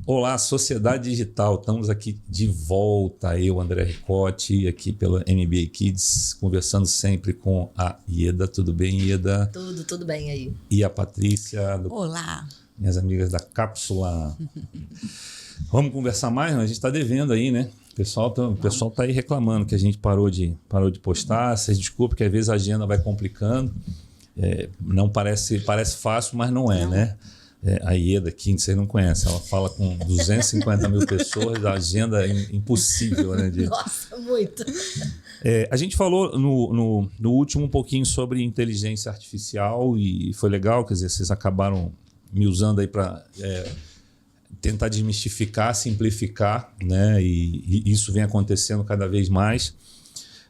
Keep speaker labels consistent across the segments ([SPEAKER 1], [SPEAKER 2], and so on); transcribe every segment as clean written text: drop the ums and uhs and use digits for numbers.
[SPEAKER 1] Olá, Sociedade Digital. Estamos aqui de volta. Eu, André Ricotti, aqui pelo MBA Kids, conversando sempre com a Ieda. Tudo bem, Ieda?
[SPEAKER 2] Tudo bem aí.
[SPEAKER 1] E a Patrícia.
[SPEAKER 3] Olá.
[SPEAKER 1] Minhas amigas da Cápsula. Vamos conversar mais? A gente está devendo aí, né? O pessoal tá aí reclamando que a gente parou de postar. Vocês desculpem que às vezes a agenda vai complicando. Não parece fácil, mas não é, né? A Ieda aqui, vocês não conhecem, ela fala com 250 mil pessoas, a agenda é impossível, né?
[SPEAKER 2] Nossa, muito.
[SPEAKER 1] A gente falou no último um pouquinho sobre inteligência artificial e foi legal, quer dizer, vocês acabaram me usando aí para tentar desmistificar, simplificar, né? E isso vem acontecendo cada vez mais.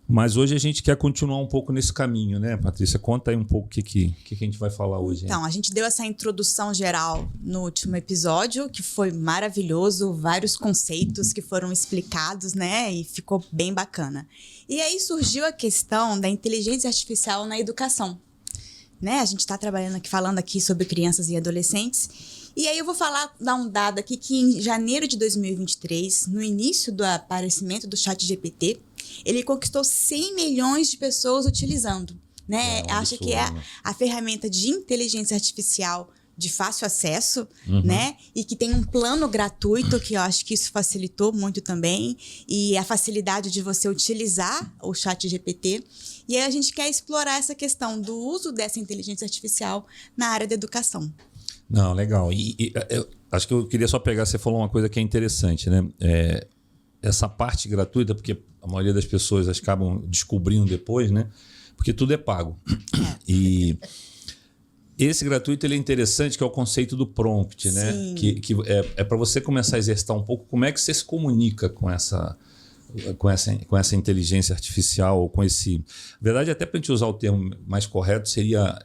[SPEAKER 1] Mas hoje a gente quer continuar um pouco nesse caminho, né, Patrícia? Conta aí um pouco o que a gente vai falar hoje.
[SPEAKER 3] Então, a gente deu essa introdução geral no último episódio, que foi maravilhoso, vários conceitos que foram explicados, né? E ficou bem bacana. E aí surgiu a questão da inteligência artificial na educação, né? A gente está trabalhando aqui, falando aqui sobre crianças e adolescentes. E aí eu vou dar um dado aqui que em janeiro de 2023, no início do aparecimento do ChatGPT, ele conquistou 100 milhões de pessoas utilizando, né? Acho que é a ferramenta de inteligência artificial de fácil acesso, né? E que tem um plano gratuito, que eu acho que isso facilitou muito também. E a facilidade de você utilizar o ChatGPT. E aí a gente quer explorar essa questão do uso dessa inteligência artificial na área da educação.
[SPEAKER 1] Não, legal. E eu acho que eu queria só pegar, você falou uma coisa que é interessante, né? Essa parte gratuita, porque a maioria das pessoas acabam descobrindo depois, né? Porque tudo é pago. E esse gratuito ele é interessante, que é o conceito do prompt, né? Que é para você começar a exercitar um pouco como é que você se comunica com essa inteligência artificial, ou com esse... Na verdade, até para a gente usar o termo mais correto, seria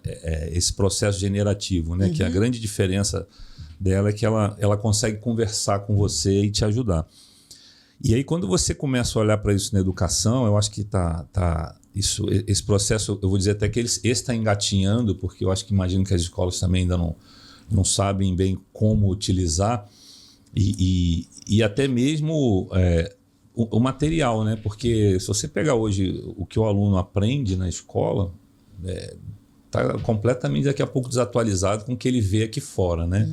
[SPEAKER 1] esse processo generativo, né? Que a grande diferença dela é que ela consegue conversar com você e te ajudar. E aí, quando você começa a olhar para isso na educação, eu acho que esse processo, eu vou dizer até que ele está engatinhando, porque eu acho que imagino que as escolas também ainda não sabem bem como utilizar, e até mesmo o material, né? Porque se você pegar hoje o que o aluno aprende na escola, está completamente daqui a pouco desatualizado com o que ele vê aqui fora, né?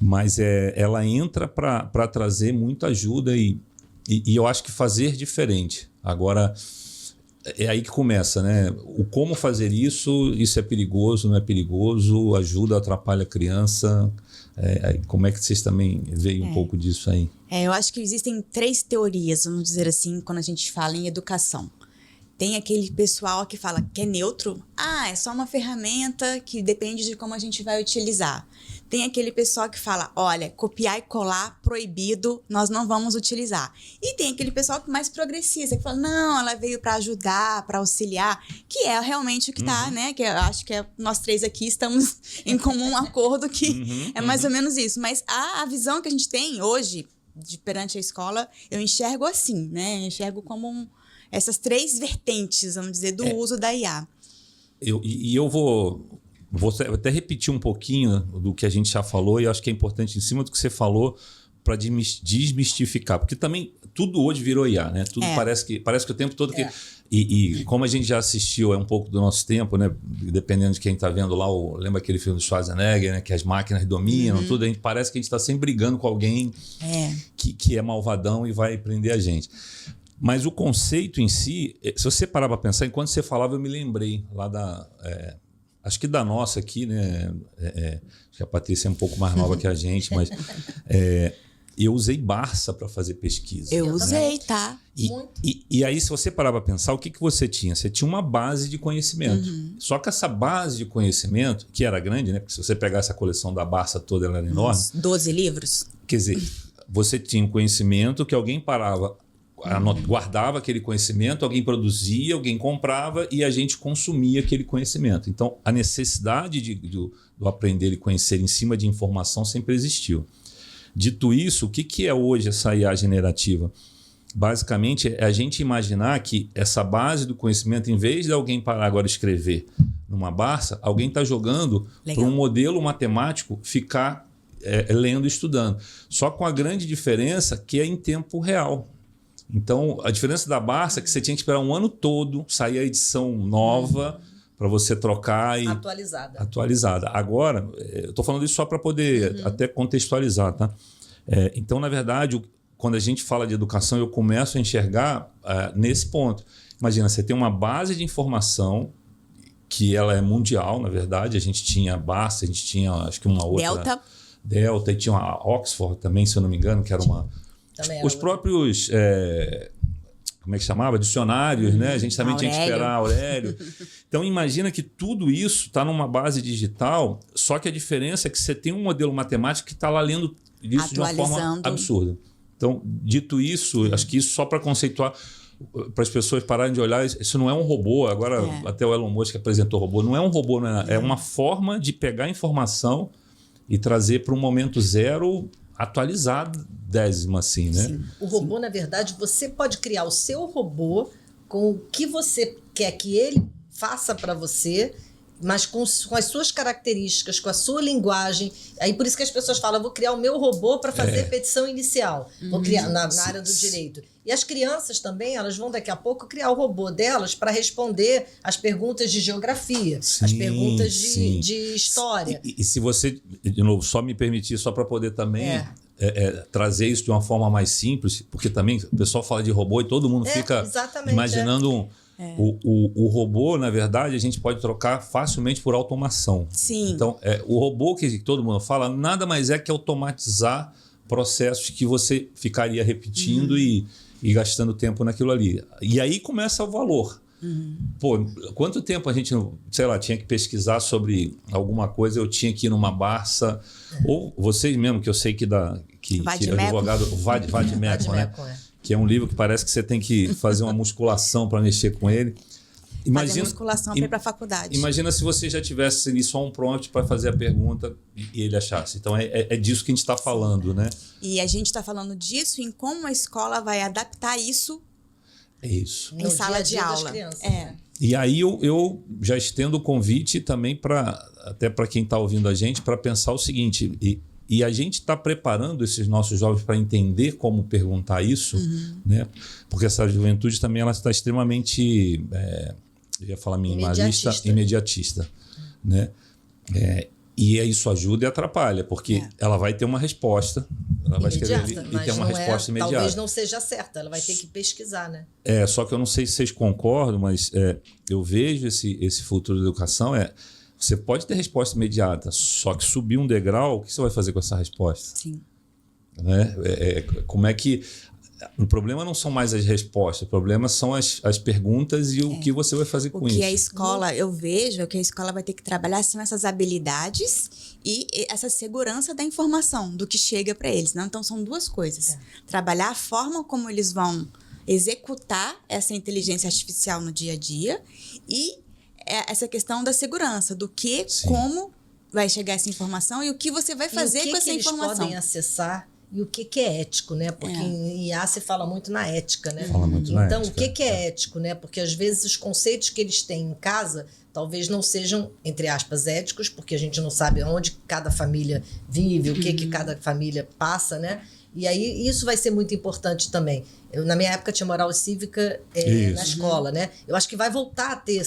[SPEAKER 1] Mas ela entra para trazer muita ajuda e eu acho que fazer diferente. Agora, é aí que começa, né? O como fazer isso é perigoso, não é perigoso, ajuda, atrapalha a criança. Como é que vocês também veem um pouco disso aí?
[SPEAKER 3] Eu acho que existem 3 teorias, vamos dizer assim, quando a gente fala em educação. Tem aquele pessoal que fala que é neutro. É só uma ferramenta que depende de como a gente vai utilizar. Tem aquele pessoal que fala, olha, copiar e colar proibido, nós não vamos utilizar. E tem aquele pessoal que é mais progressista, que fala, não, ela veio para ajudar, para auxiliar, que é realmente o que está, né? Que eu acho que nós 3 aqui estamos em comum acordo que é mais ou menos isso. Mas a visão que a gente tem hoje, perante a escola, eu enxergo assim, né? Eu enxergo como essas 3 vertentes, vamos dizer, do uso da IA.
[SPEAKER 1] Eu vou até repetir um pouquinho do que a gente já falou, e eu acho que é importante, em cima do que você falou, para desmistificar. Porque também tudo hoje virou IA, né? Tudo parece que o tempo todo... E como a gente já assistiu, é um pouco do nosso tempo, né? Dependendo de quem está vendo lá, lembra aquele filme do Schwarzenegger, né? Que as máquinas dominam, tudo. Parece que a gente está sempre brigando com alguém que é malvadão e vai prender a gente. Mas o conceito em si, se você parar para pensar, enquanto você falava, eu me lembrei lá acho que da nossa aqui, né? Acho que a Patrícia é um pouco mais nova que a gente, mas eu usei Barça para fazer pesquisa.
[SPEAKER 3] Eu usei, tá?
[SPEAKER 1] E aí, se você parar para pensar, o que você tinha? Você tinha uma base de conhecimento. Só que essa base de conhecimento, que era grande, né? Porque se você pegar essa coleção da Barça toda, ela era enorme.
[SPEAKER 3] 12 livros?
[SPEAKER 1] Quer dizer, você tinha um conhecimento que alguém parava, guardava aquele conhecimento, alguém produzia, alguém comprava e a gente consumia aquele conhecimento. Então, a necessidade do aprender e conhecer em cima de informação sempre existiu. Dito isso, o que é hoje essa IA generativa? Basicamente, é a gente imaginar que essa base do conhecimento, em vez de alguém parar agora e escrever numa Barça, alguém está jogando para um modelo matemático ficar lendo e estudando. Só com a grande diferença que é em tempo real. Então, a diferença da Barça é que você tinha que esperar um ano todo, sair a edição nova para você trocar e... Atualizada. Agora, eu estou falando isso só para poder até contextualizar, tá? Então, na verdade, quando a gente fala de educação, eu começo a enxergar nesse ponto. Imagina, você tem uma base de informação que ela é mundial, na verdade. A gente tinha a Barça, a gente tinha, acho que uma outra... Delta, e tinha a Oxford também, se eu não me engano, que era uma... Os próprios, como é que chamava? Dicionários, né? A gente também tinha que esperar Aurélio. Então, imagina que tudo isso está numa base digital, só que a diferença é que você tem um modelo matemático que está lá lendo isso de uma forma absurda. Então, dito isso, acho que isso só para conceituar, para as pessoas pararem de olhar, isso não é um robô. Agora, até o Elon Musk apresentou o robô. Não é um robô, não é uma forma de pegar informação e trazer para um momento zero atualizado, décima, assim, né?
[SPEAKER 2] Sim. O robô, na verdade, você pode criar o seu robô com o que você quer que ele faça para você, mas com as suas características, com a sua linguagem. Aí por isso que as pessoas falam, vou criar o meu robô para fazer petição inicial. Vou criar na área do direito. E as crianças também, elas vão daqui a pouco criar o robô delas para responder as perguntas de geografia, as perguntas de história.
[SPEAKER 1] E se você, de novo, só me permitir, só para poder também trazer isso de uma forma mais simples, porque também o pessoal fala de robô e todo mundo fica imaginando... O robô, na verdade, a gente pode trocar facilmente por automação.
[SPEAKER 3] Sim.
[SPEAKER 1] Então, o robô que todo mundo fala, nada mais é que automatizar processos que você ficaria repetindo e gastando tempo naquilo ali. E aí começa o valor. Pô, quanto tempo a gente, sei lá, tinha que pesquisar sobre alguma coisa, eu tinha que ir numa Barça, ou vocês mesmo, que eu sei que advogado, Vadimeco, né? Que é um livro que parece que você tem que fazer uma musculação para mexer com ele.
[SPEAKER 3] Fazer musculação para ir para a faculdade.
[SPEAKER 1] Imagina se você já tivesse ali só um prompt para fazer a pergunta e ele achasse. Então, é disso que a gente está falando, né?
[SPEAKER 3] E a gente está falando disso em como a escola vai adaptar isso, em sala de aula.
[SPEAKER 1] E aí eu já estendo o convite também até para quem está ouvindo a gente para pensar o seguinte... E a gente está preparando esses nossos jovens para entender como perguntar isso, né? Porque essa juventude também ela está extremamente, eu ia falar minimalista, imediatista, né? E isso ajuda e atrapalha, porque ela vai ter uma resposta, ela vai escrever e ter uma resposta imediata.
[SPEAKER 2] Talvez não seja certa, ela vai ter que pesquisar, né?
[SPEAKER 1] Só que eu não sei se vocês concordam, mas eu vejo esse futuro da educação você pode ter resposta imediata, só que subir um degrau, o que você vai fazer com essa resposta?
[SPEAKER 3] Sim.
[SPEAKER 1] Né? Como é que... O problema não são mais as respostas, o problema são as perguntas e o que você vai fazer com isso.
[SPEAKER 3] O que a escola, eu vejo, que a escola vai ter que trabalhar são essas habilidades e essa segurança da informação, do que chega para eles. Não? Então, são duas coisas. Trabalhar a forma como eles vão executar essa inteligência artificial no dia a dia e essa questão da segurança, do que, como vai chegar essa informação e o que você vai fazer com essa informação.
[SPEAKER 2] Eles podem acessar e o que é ético, né? Porque em IA se fala muito na ética, né?
[SPEAKER 1] Fala muito na
[SPEAKER 2] então,
[SPEAKER 1] ética.
[SPEAKER 2] O que é ético, né? Porque às vezes os conceitos que eles têm em casa talvez não sejam, entre aspas, éticos, porque a gente não sabe onde cada família vive, o que cada família passa, né? E aí isso vai ser muito importante também. Na minha época tinha moral cívica na escola, né? Eu acho que vai voltar a ter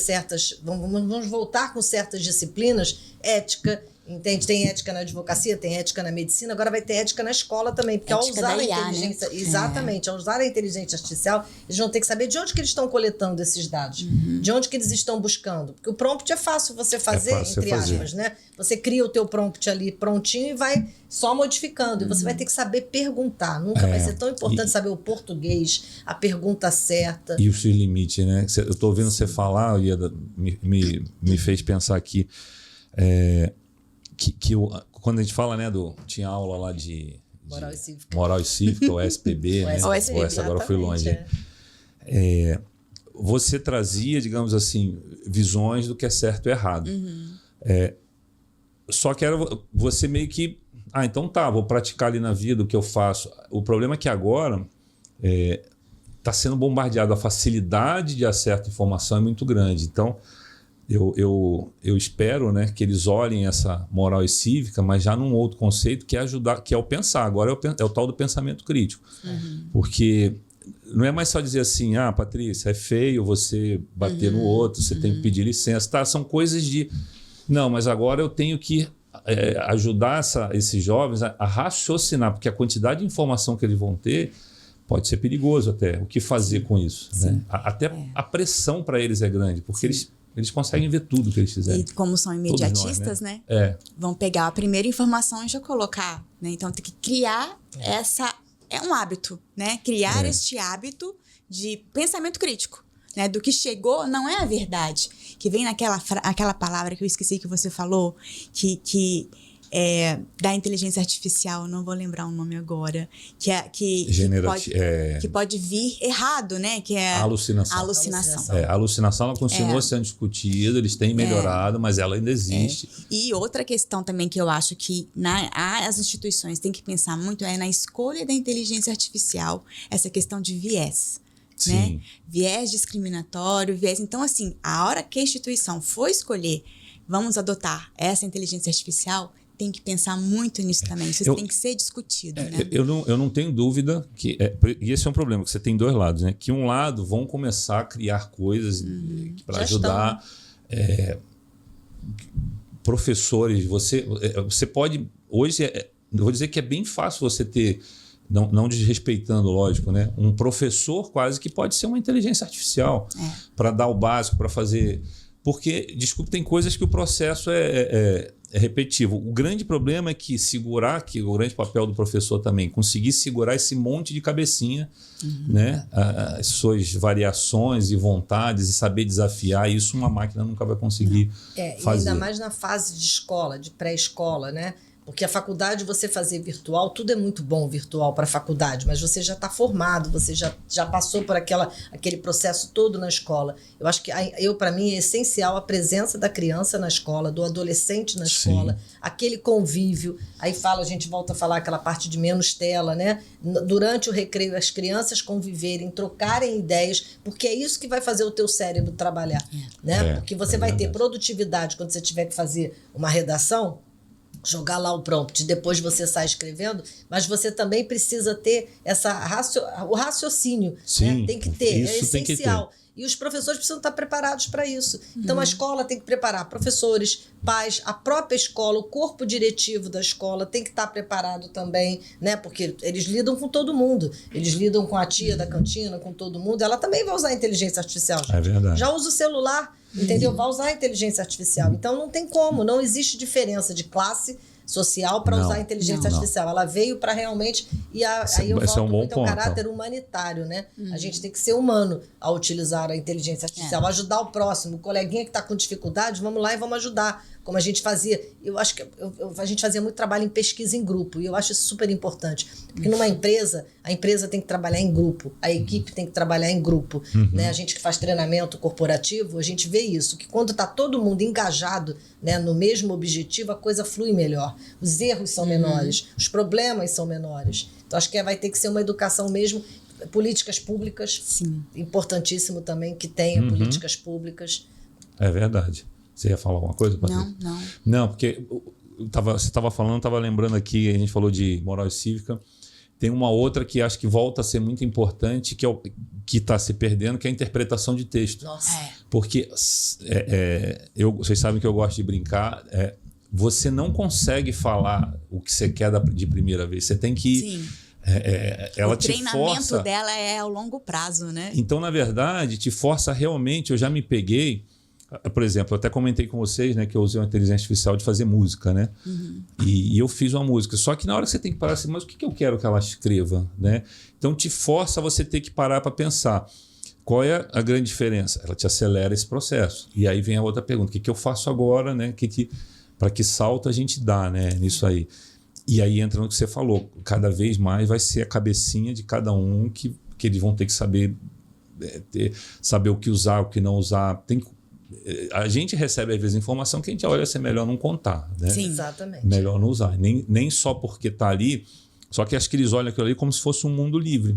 [SPEAKER 2] vamos voltar com certas disciplinas, ética, entende? Tem ética na advocacia, tem ética na medicina, agora vai ter ética na escola também, porque ao usar a inteligência, exatamente, ao usar a inteligência artificial, eles vão ter que saber de onde que eles estão coletando esses dados, de onde que eles estão buscando, porque o prompt é fácil você fazer, entre aspas, né? Você cria o teu prompt ali prontinho e vai só modificando, e você vai ter que saber perguntar, nunca vai ser tão importante saber o português, a pergunta certa.
[SPEAKER 1] E os seus limites, né? Eu estou ouvindo você falar, Ieda, me fez pensar aqui, quando a gente fala, né, tinha aula lá de Moral e Cívica, o SPB, né?
[SPEAKER 3] O SPB,
[SPEAKER 1] agora foi longe. Você trazia, digamos assim, visões do que é certo e errado. Só que era você meio que... então tá, vou praticar ali na vida o que eu faço. O problema é que agora está sendo bombardeado. A facilidade de acesso à informação é muito grande. Então, eu espero, né, que eles olhem essa moral e cívica, mas já num outro conceito que é ajudar, que é o pensar. Agora é o tal do pensamento crítico. Porque não é mais só dizer assim, Patrícia, é feio você bater no outro, você tem que pedir licença. Tá? São coisas de... Não, mas agora eu tenho que ajudar esses jovens a raciocinar, porque a quantidade de informação que eles vão ter pode ser perigoso até. O que fazer com isso? Né? Até a pressão para eles é grande, porque eles conseguem ver tudo que eles fizerem.
[SPEAKER 3] E como são imediatistas, nós, né? Vão pegar a primeira informação e já colocar. Né? Então, tem que criar essa... É um hábito, né? Criar este hábito de pensamento crítico. Né? Do que chegou não é a verdade. Que vem aquela palavra que eu esqueci que você falou, que da inteligência artificial, não vou lembrar o nome agora, que pode vir errado, né? Que é a alucinação.
[SPEAKER 1] A alucinação ela continua sendo discutida, eles têm melhorado, mas ela ainda existe.
[SPEAKER 3] E outra questão também que eu acho que as instituições têm que pensar muito é na escolha da inteligência artificial, essa questão de viés. Né? Viés discriminatório, viés... Então, assim, a hora que a instituição for escolher, vamos adotar essa inteligência artificial, tem que pensar muito nisso também. Isso tem que ser discutido, né?
[SPEAKER 1] Eu não tenho dúvida que... e esse é um problema, que você tem dois lados, né? Que um lado vão começar a criar coisas para ajudar professores. Você pode... Hoje, eu vou dizer que é bem fácil você ter... Não desrespeitando, lógico, né? Um professor quase que pode ser uma inteligência artificial para dar o básico, para fazer... Porque, desculpe, tem coisas que o processo é repetitivo. O grande problema é que o grande papel do professor também, conseguir segurar esse monte de cabecinha, né? As suas variações e vontades e saber desafiar, isso uma máquina nunca vai conseguir fazer.
[SPEAKER 2] E ainda mais na fase de escola, de pré-escola, né? Porque a faculdade, você fazer virtual, tudo é muito bom virtual para a faculdade, mas você já está formado, você já passou por aquele processo todo na escola. Eu acho que, para mim, é essencial a presença da criança na escola, do adolescente na escola, aquele convívio. Aí a gente volta a falar aquela parte de menos tela, né? Durante o recreio, as crianças conviverem, trocarem ideias, porque é isso que vai fazer o teu cérebro trabalhar, né? Porque você vai ter produtividade quando você tiver que fazer uma redação, jogar lá o prompt, depois você sai escrevendo, mas você também precisa ter o raciocínio. Né? Tem que ter, é essencial. E os professores precisam estar preparados para isso. Então, a escola tem que preparar professores, pais, a própria escola, o corpo diretivo da escola tem que estar preparado também, né? Porque eles lidam com todo mundo. Eles lidam com a tia da cantina, com todo mundo. Ela também vai usar a inteligência artificial. Gente.
[SPEAKER 1] É verdade.
[SPEAKER 2] Já usa o celular, entendeu? Vai usar a inteligência artificial. Então, não tem como. Não existe diferença de classe social para usar a inteligência artificial. Ela veio para realmente... aí eu volto muito ao caráter humanitário, né? A gente tem que ser humano ao utilizar a inteligência artificial, ajudar o próximo. O coleguinha que está com dificuldade, vamos lá e vamos ajudar. Como a gente fazia... Eu acho que a gente fazia muito trabalho em pesquisa em grupo, e eu acho isso super importante. Porque numa empresa, a empresa tem que trabalhar em grupo, a equipe tem que trabalhar em grupo. Né? A gente que faz treinamento corporativo, a gente vê isso, que quando está todo mundo engajado, né, no mesmo objetivo, a coisa flui melhor. Os erros são menores, os problemas são menores. Então, acho que vai ter que ser uma educação mesmo, políticas públicas, importantíssimo também que tenha políticas públicas.
[SPEAKER 1] É verdade. Você ia falar alguma coisa, Patrícia? Não, porque você estava falando, estava lembrando aqui, a gente falou de moral e cívica. Tem uma outra que acho que volta a ser muito importante, que está se perdendo, que é a interpretação de texto.
[SPEAKER 2] Nossa.
[SPEAKER 1] Porque vocês sabem que eu gosto de brincar. Você não consegue falar o que você quer de primeira vez. Você tem que... ela
[SPEAKER 3] o treinamento dela é ao longo prazo, né?
[SPEAKER 1] Então, na verdade, te força realmente... Eu já me peguei... Por exemplo, eu até comentei com vocês, né, que eu usei uma inteligência artificial de fazer música, né? E eu fiz uma música. Só que na hora que você tem que parar assim, mas o que eu quero que ela escreva, né? Então te força a você ter que parar para pensar. Qual é a grande diferença? Ela te acelera esse processo. E aí vem a outra pergunta. O que eu faço agora, né? Para que salto a gente dá, né, nisso aí? E aí entra no que você falou. Cada vez mais vai ser a cabecinha de cada um que eles vão ter que saber o que usar, o que não usar. A gente recebe, às vezes, informação que a gente olha se é melhor não contar. Né?
[SPEAKER 2] Sim, exatamente.
[SPEAKER 1] Melhor não usar. Nem só porque está ali, só que acho que eles olham aquilo ali como se fosse um mundo livre.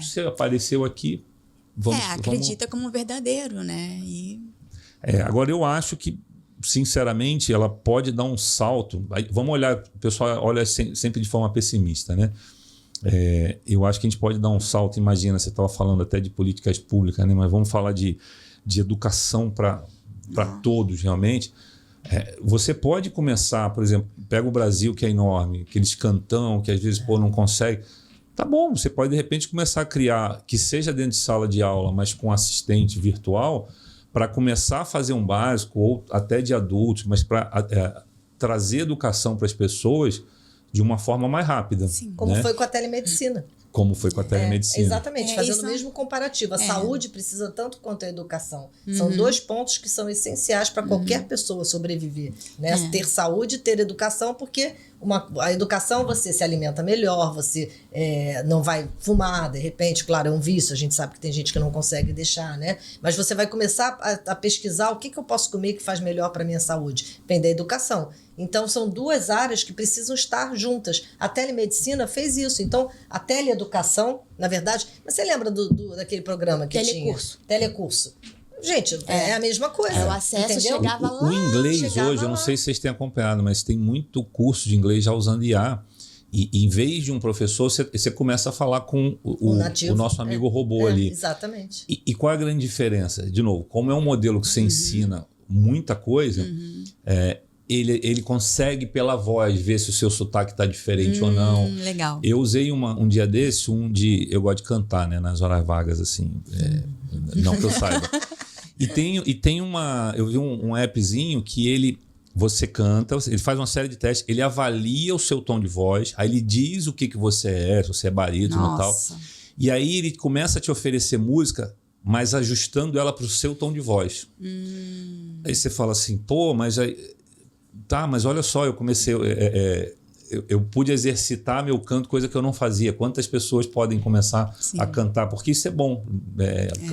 [SPEAKER 1] Você apareceu aqui,
[SPEAKER 3] acredita como verdadeiro, né?
[SPEAKER 1] Agora, eu acho que, sinceramente, ela pode dar um salto. Vamos olhar, o pessoal olha sempre de forma pessimista, né? Eu acho que a gente pode dar um salto. Imagina, você estava falando até de políticas públicas, né? Mas vamos falar de educação para todos, realmente. Você pode começar, por exemplo, pega o Brasil, que é enorme, aqueles cantão que às vezes não consegue. Tá bom, você pode de repente começar a criar, que seja dentro de sala de aula, mas com assistente virtual, para começar a fazer um básico, ou até de adultos, mas para trazer educação para as pessoas de uma forma mais rápida.
[SPEAKER 2] Sim. Como foi com a telemedicina.
[SPEAKER 1] Como foi com a telemedicina.
[SPEAKER 2] Exatamente, fazendo o mesmo comparativo. A saúde precisa tanto quanto a educação. São 2 pontos que são essenciais para qualquer pessoa sobreviver. Né? Ter saúde e ter educação, porque a educação você se alimenta melhor, você não vai fumar, de repente, claro, é um vício, a gente sabe que tem gente que não consegue deixar, né? Mas você vai começar a pesquisar o que eu posso comer que faz melhor para a minha saúde. Depende da educação. Então, são 2 áreas que precisam estar juntas. A telemedicina fez isso. Então, a teleeducação, na verdade... Mas você lembra daquele programa que
[SPEAKER 3] Telecurso.
[SPEAKER 2] tinha? Telecurso. Gente, é a mesma coisa.
[SPEAKER 3] O acesso
[SPEAKER 2] entendeu?
[SPEAKER 3] chegava lá.
[SPEAKER 1] O inglês hoje, eu não sei se vocês têm acompanhado, mas tem muito curso de inglês já usando IA. E em vez de um professor, você começa a falar com o nosso amigo robô ali.
[SPEAKER 2] Exatamente.
[SPEAKER 1] E qual é a grande diferença? De novo, como é um modelo que você ensina muita coisa... Ele consegue, pela voz, ver se o seu sotaque está diferente ou não.
[SPEAKER 3] Legal.
[SPEAKER 1] Eu usei um dia desse, eu gosto de cantar, né, nas horas vagas, assim. Não que eu saiba. E tem eu vi um appzinho que você canta, ele faz uma série de testes, ele avalia o seu tom de voz, aí ele diz o que você é, se você é barítono e tal. E aí ele começa a te oferecer música, mas ajustando ela para o seu tom de voz. Aí você fala assim, pô, mas aí... Tá, mas olha só, eu comecei... eu pude exercitar meu canto, coisa que eu não fazia. Quantas pessoas podem começar a cantar? Porque isso é bom.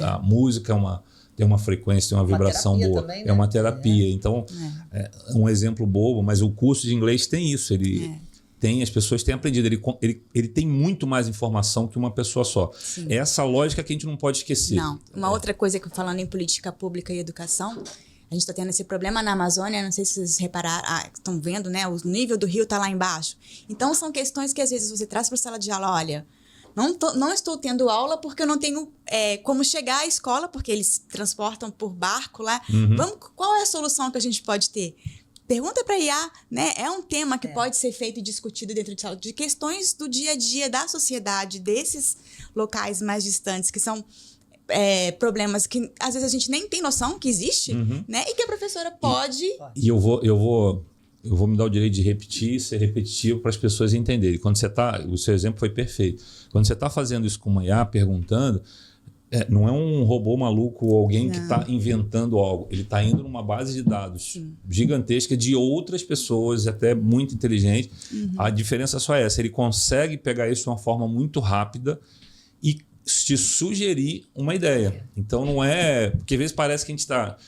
[SPEAKER 1] A música tem uma frequência, tem uma vibração boa.
[SPEAKER 2] Também, né?
[SPEAKER 1] É uma terapia. Então, um exemplo bobo, mas o curso de inglês tem isso. As pessoas têm aprendido. Ele tem muito mais informação que uma pessoa só.
[SPEAKER 3] Sim.
[SPEAKER 1] É essa lógica que a gente não pode esquecer.
[SPEAKER 3] Não. Uma outra coisa que falando em política pública e educação... A gente está tendo esse problema na Amazônia, não sei se vocês repararam, estão vendo, né? O nível do rio está lá embaixo. Então, são questões que às vezes você traz para a sala de aula, olha, não estou tendo aula porque eu não tenho como chegar à escola, porque eles se transportam por barco lá. Qual é a solução que a gente pode ter? Pergunta para a IA, né? É um tema que pode ser feito e discutido dentro de sala, de questões do dia a dia da sociedade, desses locais mais distantes, que são... problemas que às vezes a gente nem tem noção que existe, né? E que a professora pode...
[SPEAKER 1] E eu vou me dar o direito de repetir, ser repetitivo para as pessoas entenderem. O seu exemplo foi perfeito. Quando você está fazendo isso com uma IA, perguntando, não é um robô maluco ou alguém que está inventando algo. Ele está indo numa base de dados gigantesca de outras pessoas, até muito inteligentes. A diferença só é essa. Ele consegue pegar isso de uma forma muito rápida e te sugerir uma ideia. Então não é... Porque às vezes parece que a gente está...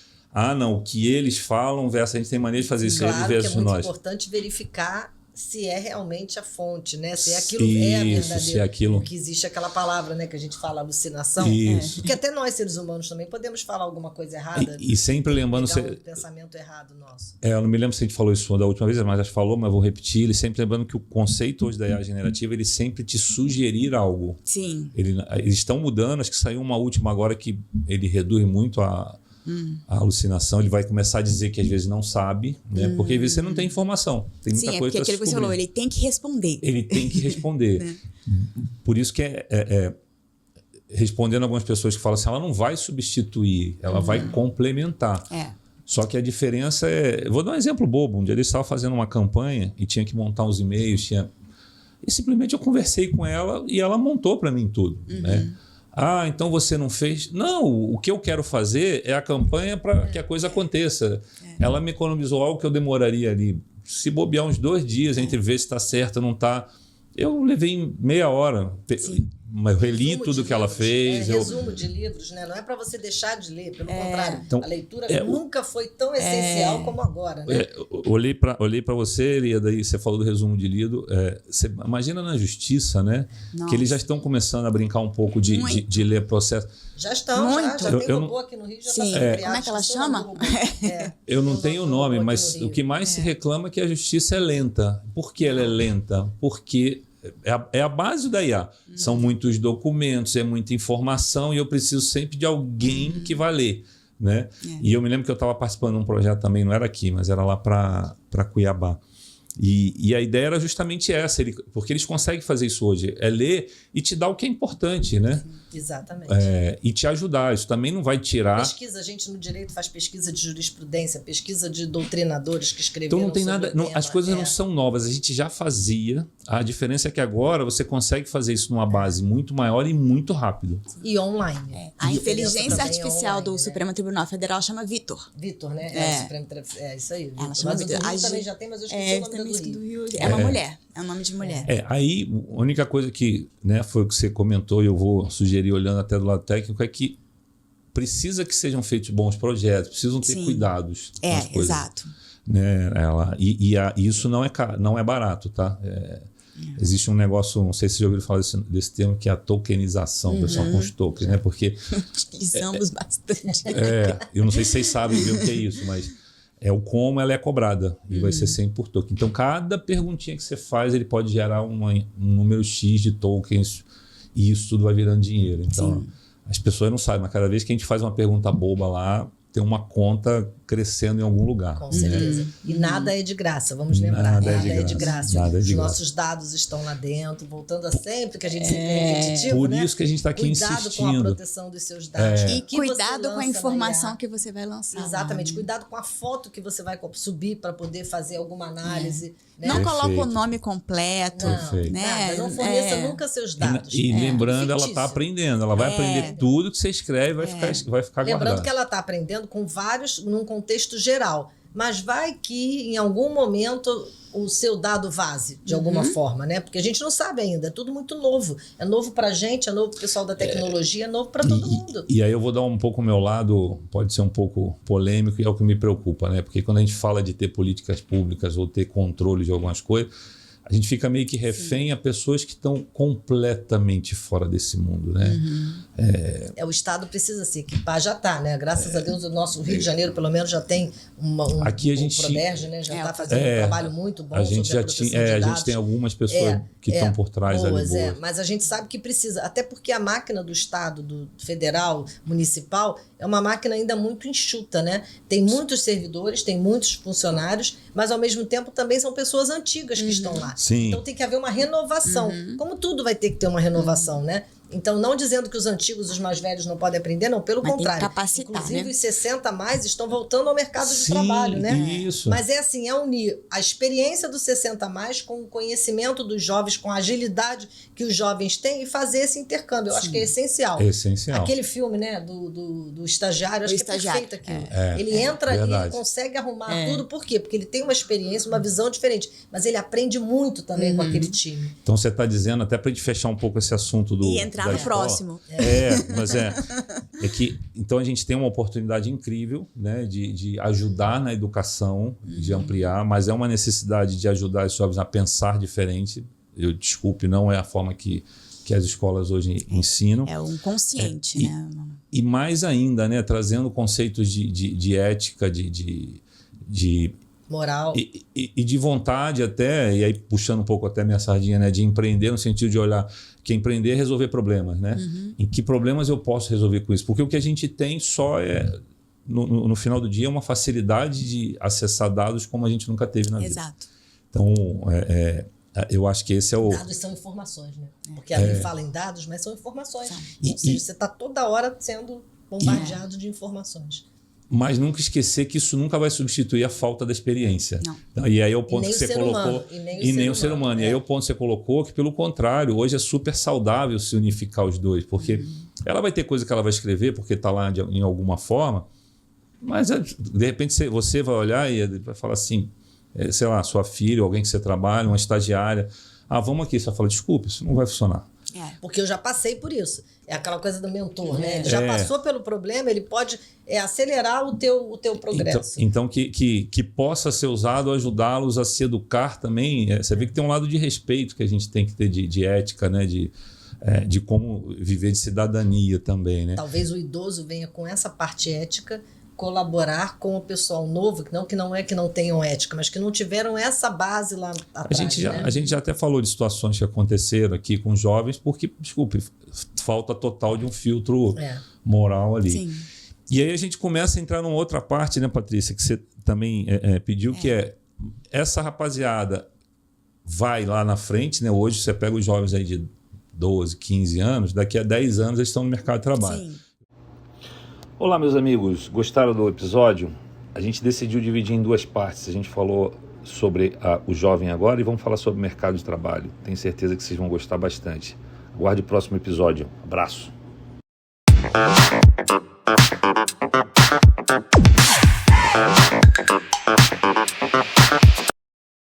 [SPEAKER 1] não, o que eles falam versus a gente tem maneira de fazer isso
[SPEAKER 2] claro
[SPEAKER 1] versus nós.
[SPEAKER 2] Claro que é muito importante verificar se é realmente a fonte, né? Se aquilo é a verdadeira.
[SPEAKER 1] Se é aquilo.
[SPEAKER 2] Que existe aquela palavra, né, que a gente fala alucinação.
[SPEAKER 1] Isso.
[SPEAKER 2] Porque até nós, seres humanos, também podemos falar alguma coisa errada.
[SPEAKER 1] E sempre lembrando...
[SPEAKER 2] Um pensamento errado nosso.
[SPEAKER 1] Eu não me lembro se a gente falou isso da última vez, mas acho que falou, mas vou repetir. Ele sempre lembrando que o conceito hoje da IA generativa, ele sempre te sugerir algo.
[SPEAKER 3] Sim.
[SPEAKER 1] Eles estão mudando, acho que saiu uma última agora que ele reduz muito a alucinação. Ele vai começar a dizer que às vezes não sabe, né? Porque às vezes você não tem informação. Tem muita coisa
[SPEAKER 3] porque aquilo que você falou, ele tem que responder.
[SPEAKER 1] Ele tem que responder. Por isso que respondendo algumas pessoas que falam assim, ela não vai substituir, ela vai complementar. Só que a diferença Vou dar um exemplo bobo. Um dia eu estava fazendo uma campanha e tinha que montar uns e-mails, e simplesmente eu conversei com ela e ela montou para mim tudo, né? Então você não fez... Não, o que eu quero fazer é a campanha para que a coisa aconteça. Ela me economizou algo que eu demoraria ali, se bobear uns 2 dias entre ver se está certo ou não está. Eu levei meia hora. eu reli
[SPEAKER 2] Resumo
[SPEAKER 1] tudo
[SPEAKER 2] de
[SPEAKER 1] que ela
[SPEAKER 2] livros,
[SPEAKER 1] fez.
[SPEAKER 2] Resumo de livros, né? Não é para você deixar de ler, pelo contrário.
[SPEAKER 1] Então,
[SPEAKER 2] a leitura nunca foi tão essencial como agora, né?
[SPEAKER 1] Olhei para você, Eliada, e você falou do resumo de livro. Você imagina na justiça, né?
[SPEAKER 3] Nossa.
[SPEAKER 1] Que eles já estão começando a brincar um pouco de ler processo.
[SPEAKER 2] Já estão, já tem robô aqui no Rio, já está sendo criado.
[SPEAKER 3] Como é que ela chama?
[SPEAKER 1] Eu não tenho o nome, mas o que mais se reclama é que a justiça é lenta. Por que ela é lenta? Porque é a base da IA. São muitos documentos, é muita informação e eu preciso sempre de alguém que vai ler. Né? E eu me lembro que eu estava participando de um projeto também, não era aqui, mas era lá para Cuiabá. E a ideia era justamente essa, porque eles conseguem fazer isso hoje, é ler e te dar o que é importante, né?
[SPEAKER 2] Exatamente.
[SPEAKER 1] E te ajudar, isso também não vai tirar...
[SPEAKER 2] Pesquisa, a gente no direito faz pesquisa de jurisprudência, pesquisa de doutrinadores que escreveram
[SPEAKER 1] Então não tem nada,
[SPEAKER 2] tema.
[SPEAKER 1] as coisas não são novas, a gente já fazia, a diferença é que agora você consegue fazer isso numa base muito maior e muito rápido.
[SPEAKER 2] E online.
[SPEAKER 3] A inteligência artificial
[SPEAKER 2] online,
[SPEAKER 3] do
[SPEAKER 2] né?
[SPEAKER 3] Supremo Tribunal Federal chama Vitor.
[SPEAKER 2] Vitor, né? É isso aí.
[SPEAKER 3] Ela chama
[SPEAKER 2] Mas o do
[SPEAKER 3] Vitor.
[SPEAKER 2] Rio também já tem, mas eu esqueci o nome do Rio.
[SPEAKER 3] É uma mulher, é um nome de mulher.
[SPEAKER 1] Aí a única coisa que, né, foi o que você comentou e eu vou sugerir olhando até do lado técnico é que precisa que sejam feitos bons projetos, precisam ter cuidados com as coisas.
[SPEAKER 3] Exato.
[SPEAKER 1] Né? Isso não é barato, tá? Existe um negócio, não sei se você já ouviu falar desse termo, que é a tokenização, o pessoal com os tokens, né? Porque
[SPEAKER 3] utilizamos bastante.
[SPEAKER 1] Eu não sei se vocês sabem ver o que é isso, mas é o como ela é cobrada e vai ser sempre por token. Então, cada perguntinha que você faz, ele pode gerar um número X de tokens e isso tudo vai virando dinheiro. Então, as pessoas não sabem, mas cada vez que a gente faz uma pergunta boba lá, tem uma conta crescendo em algum lugar.
[SPEAKER 2] Com certeza. E nada é de graça, vamos lembrar. Nada é de graça. Os nossos dados estão lá dentro, voltando a sempre que a gente se repetitivo,
[SPEAKER 1] por
[SPEAKER 2] né?
[SPEAKER 1] isso que a gente está aqui
[SPEAKER 2] Cuidado
[SPEAKER 1] insistindo.
[SPEAKER 2] com a proteção dos seus dados.
[SPEAKER 3] E cuidado com a informação que você vai lançar.
[SPEAKER 2] Exatamente. Cuidado com a foto que você vai subir para poder fazer alguma análise. Né?
[SPEAKER 3] Não coloca o nome completo.
[SPEAKER 2] Nada. Não forneça nunca seus dados.
[SPEAKER 1] E lembrando, ela está aprendendo. Ela vai aprender tudo que você escreve, vai ficar guardado.
[SPEAKER 2] Lembrando que ela está aprendendo com vários, num contexto geral. Mas vai que em algum momento o seu dado vaze de alguma forma, né? Porque a gente não sabe ainda, é tudo muito novo. É novo para a gente, é novo para o pessoal da tecnologia, é novo para todo mundo.
[SPEAKER 1] E aí eu vou dar um pouco o meu lado, pode ser um pouco polêmico e é o que me preocupa, né? Porque quando a gente fala de ter políticas públicas ou ter controle de algumas coisas, a gente fica meio que refém a pessoas que estão completamente fora desse mundo, né?
[SPEAKER 2] O Estado precisa se equipar, já está, né? Graças a Deus, o nosso Rio de Janeiro, pelo menos, já tem
[SPEAKER 1] aqui a gente
[SPEAKER 2] Proderj, né? Já está fazendo um trabalho muito bom sobre
[SPEAKER 1] já
[SPEAKER 2] a proteção de dados.
[SPEAKER 1] A gente tem algumas pessoas que estão por trás ali. Boas.
[SPEAKER 2] Mas a gente sabe que precisa, até porque a máquina do Estado, do federal, municipal, é uma máquina ainda muito enxuta, né? Tem muitos servidores, tem muitos funcionários, mas ao mesmo tempo também são pessoas antigas que estão lá.
[SPEAKER 1] Sim.
[SPEAKER 2] Então tem que haver uma renovação. Como tudo vai ter que ter uma renovação, né? Então, não dizendo que os antigos, os mais velhos não podem aprender, não, pelo contrário.
[SPEAKER 3] Tem que capacitar,
[SPEAKER 2] inclusive,
[SPEAKER 3] né?
[SPEAKER 2] os 60 a mais estão voltando ao mercado de trabalho, né?
[SPEAKER 1] Isso.
[SPEAKER 2] Mas é assim, é unir a experiência dos 60 a mais com o conhecimento dos jovens, com a agilidade que os jovens têm e fazer esse intercâmbio. Eu acho que é essencial.
[SPEAKER 1] É essencial.
[SPEAKER 2] Aquele filme, né, do estagiário, acho que é perfeito aquilo. Ele entra
[SPEAKER 1] verdade.
[SPEAKER 2] e ele consegue arrumar tudo. Por quê? Porque ele tem uma experiência, uma visão diferente. Mas ele aprende muito também com aquele time.
[SPEAKER 1] Então, você está dizendo, até para a gente fechar um pouco esse assunto do...
[SPEAKER 3] E entrar no próximo.
[SPEAKER 1] Mas é que então a gente tem uma oportunidade incrível, né, de ajudar na educação, de ampliar, mas é uma necessidade de ajudar os jovens a pensar diferente. Desculpe, não é a forma que as escolas hoje ensinam.
[SPEAKER 3] É um consciente, né?
[SPEAKER 1] E mais ainda, né, trazendo conceitos de ética, de
[SPEAKER 2] moral.
[SPEAKER 1] E de vontade até, e aí puxando um pouco até minha sardinha, né, de empreender no sentido de olhar que empreender é resolver problemas, né? Em que problemas eu posso resolver com isso? Porque o que a gente tem só é, no final do dia, uma facilidade de acessar dados como a gente nunca teve na vida.
[SPEAKER 3] Exato.
[SPEAKER 1] Então, eu acho que esse é o...
[SPEAKER 2] Dados são informações, né? Porque a lei fala em dados, mas são informações. Ou seja, você está toda hora sendo bombardeado de informações.
[SPEAKER 1] Mas nunca esquecer que isso nunca vai substituir a falta da experiência.
[SPEAKER 3] Não.
[SPEAKER 1] E aí é o ponto que você colocou.
[SPEAKER 2] E nem o ser humano.
[SPEAKER 1] E aí é o ponto que você colocou que, pelo contrário, hoje é super saudável se unificar os dois. Porque ela vai ter coisa que ela vai escrever, porque está lá em alguma forma, mas de repente você vai olhar e vai falar assim, sei lá, sua filha, alguém que você trabalha, uma estagiária. Vamos aqui. Você fala, desculpa, isso não vai funcionar.
[SPEAKER 2] Porque eu já passei por isso. É aquela coisa do mentor, né? Ele já passou pelo problema, ele pode acelerar o teu progresso.
[SPEAKER 1] Então que possa ser usado, ajudá-los a se educar também. Você vê que tem um lado de respeito que a gente tem que ter de ética, né? De como viver de cidadania também, né?
[SPEAKER 2] Talvez o idoso venha com essa parte ética colaborar com o pessoal novo, que não é que não tenham ética, mas que não tiveram essa base lá atrás.
[SPEAKER 1] A gente já até falou de situações que aconteceram aqui com jovens, porque, desculpe, falta total de um filtro moral ali.
[SPEAKER 3] Sim.
[SPEAKER 1] E aí a gente começa a entrar numa outra parte, né, Patrícia, que você também pediu, que é essa rapaziada vai lá na frente, né? Hoje você pega os jovens aí de 12, 15 anos, daqui a 10 anos eles estão no mercado de trabalho.
[SPEAKER 3] Sim.
[SPEAKER 1] Olá, meus amigos. Gostaram do episódio? A gente decidiu dividir em 2 partes. A gente falou sobre o jovem agora e vamos falar sobre o mercado de trabalho. Tenho certeza que vocês vão gostar bastante. Aguarde o próximo episódio. Abraço.